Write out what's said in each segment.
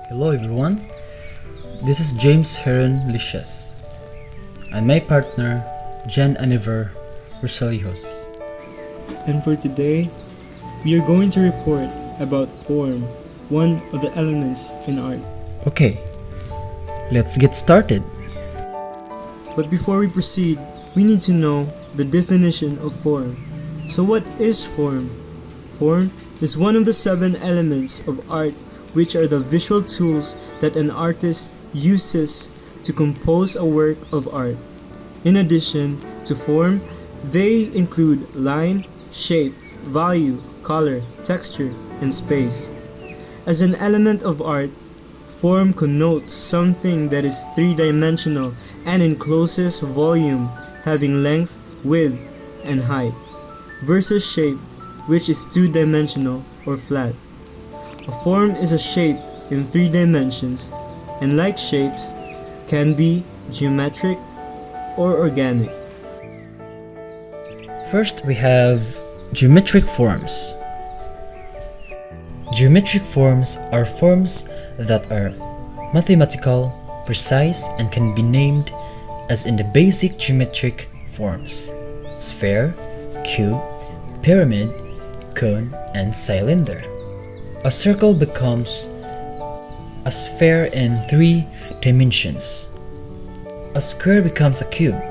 Hello everyone, this is James Heron Lecias and my partner Jhan Anniver Rosalejos. And for today, we are going to report about form, one of the elements in art. Okay, let's get started. But before we proceed, we need to know the definition of form. So what is form? Form is one of the 7 elements of art, which are the visual tools that an artist uses to compose a work of art. In addition to form, they include line, shape, value, color, texture, and space. As an element of art, form connotes something that is 3-dimensional and encloses volume, having length, width, and height, versus shape, which is 2-dimensional or flat. A form is a shape in 3 dimensions, and like shapes, can be geometric or organic. First we have geometric forms. Geometric forms are forms that are mathematical, precise, and can be named as in the basic geometric forms: sphere, cube, pyramid, cone, and cylinder. A circle becomes a sphere in 3 dimensions. A square becomes a cube.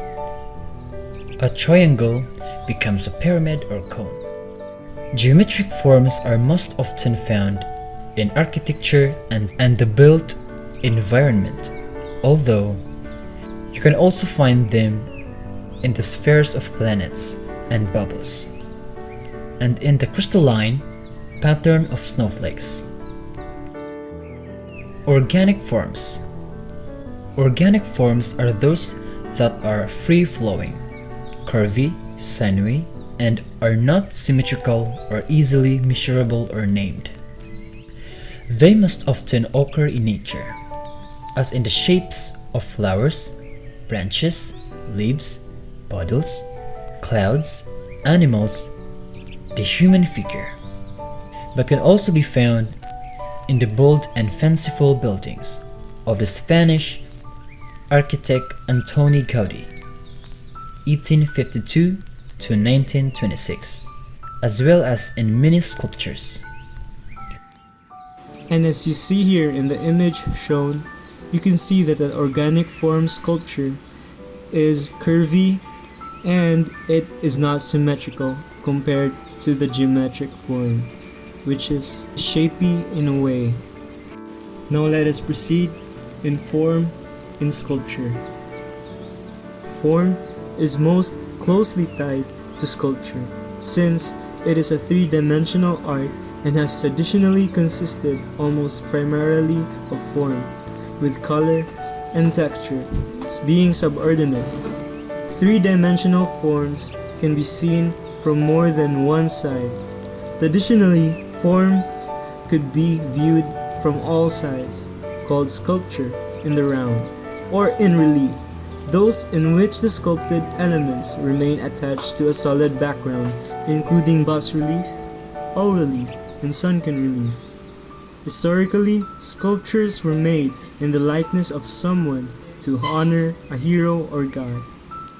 A triangle becomes a pyramid or cone. Geometric forms are most often found in architecture and the built environment, although you can also find them in the spheres of planets and bubbles, and in the crystalline pattern of snowflakes. Organic forms. Organic forms are those that are free-flowing, curvy, sinewy, and are not symmetrical or easily measurable or named. They must often occur in nature, as in the shapes of flowers, branches, leaves, puddles, clouds, animals, the human figure, but can also be found in the bold and fanciful buildings of the Spanish architect Antoni Gaudí, 1852 to 1926, as well as in many sculptures. And as you see here in the image shown, you can see that the organic form sculpture is curvy and it is not symmetrical compared to the geometric form, which is shapy in a way. Now let us proceed in form in sculpture. Form is most closely tied to sculpture, since it is a 3-dimensional art and has traditionally consisted almost primarily of form, with colors and texture being subordinate. 3-dimensional forms can be seen from more than one side. Traditionally, forms could be viewed from all sides, called sculpture in the round, or in relief, those in which the sculpted elements remain attached to a solid background, including bas relief, haut relief, and sunken relief. Historically, sculptures were made in the likeness of someone to honor a hero or god.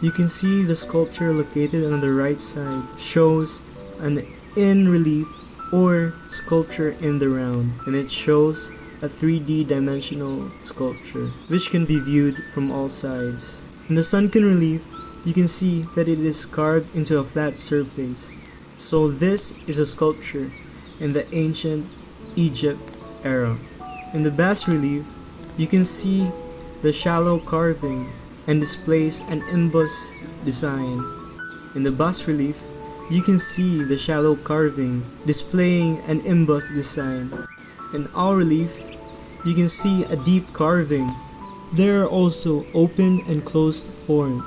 You can see the sculpture located on the right side shows an in relief or sculpture in the round, and it shows a 3D dimensional sculpture which can be viewed from all sides. In the sunken relief, you can see that it is carved into a flat surface. So this is a sculpture in the ancient Egypt era. In the bas relief, you can see the shallow carving and displays an embossed design. In the bas relief, you can see the shallow carving displaying an embossed design. In haut relief, you can see a deep carving. There are also open and closed form.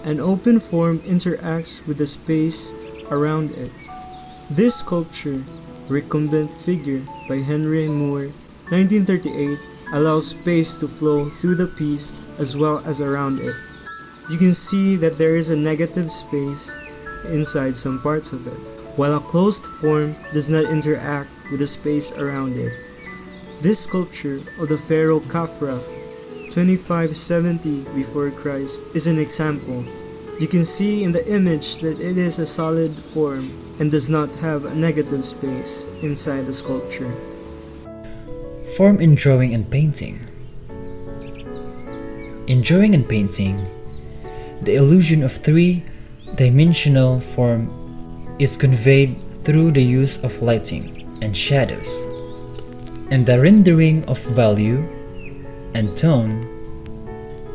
An open form interacts with the space around it. This sculpture, Recumbent Figure by Henry Moore, 1938, allows space to flow through the piece as well as around it. You can see that there is a negative space inside some parts of it, while a closed form does not interact with the space around it. This sculpture of the pharaoh Khafra, 2570 before Christ, is an example. You can see in the image that it is a solid form and does not have a negative space inside the sculpture. Form in drawing and painting. In drawing and painting, the illusion of three-dimensional form is conveyed through the use of lighting and shadows, and the rendering of value and tone.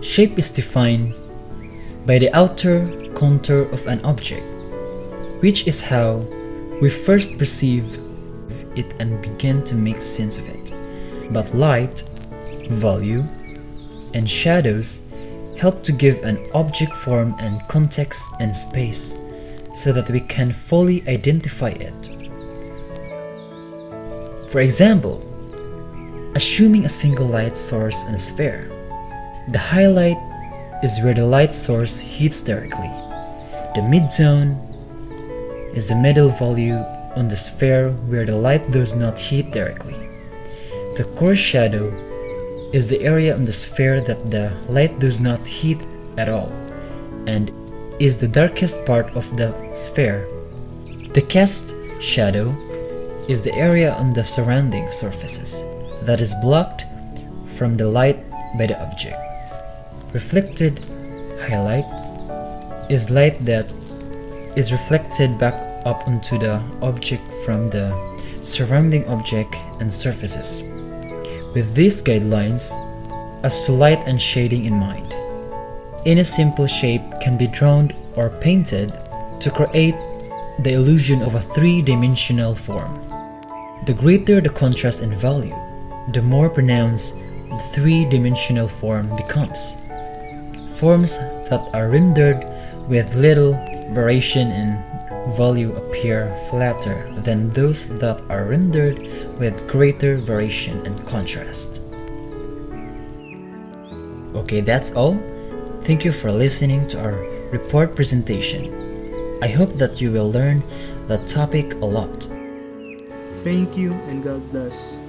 Shape is defined by the outer contour of an object, which is how we first perceive it and begin to make sense of it. But light, value, and shadows help to give an object form and context and space so that we can fully identify it. For example, assuming a single light source on a sphere, the highlight is where the light source hits directly. The midtone is the middle value on the sphere where the light does not hit directly. The coarse shadow is the area on the sphere that the light does not hit at all and is the darkest part of the sphere. The cast shadow is the area on the surrounding surfaces that is blocked from the light by the object. Reflected highlight is light that is reflected back up onto the object from the surrounding object and surfaces, with these guidelines as to light and shading in mind. Any simple shape can be drawn or painted to create the illusion of a three-dimensional form. The greater the contrast in value, the more pronounced the three-dimensional form becomes. Forms that are rendered with little variation in value appear flatter than those that are rendered with greater variation and contrast. Okay, that's all. Thank you for listening to our report presentation. I hope that you will learn the topic a lot. Thank you and God bless.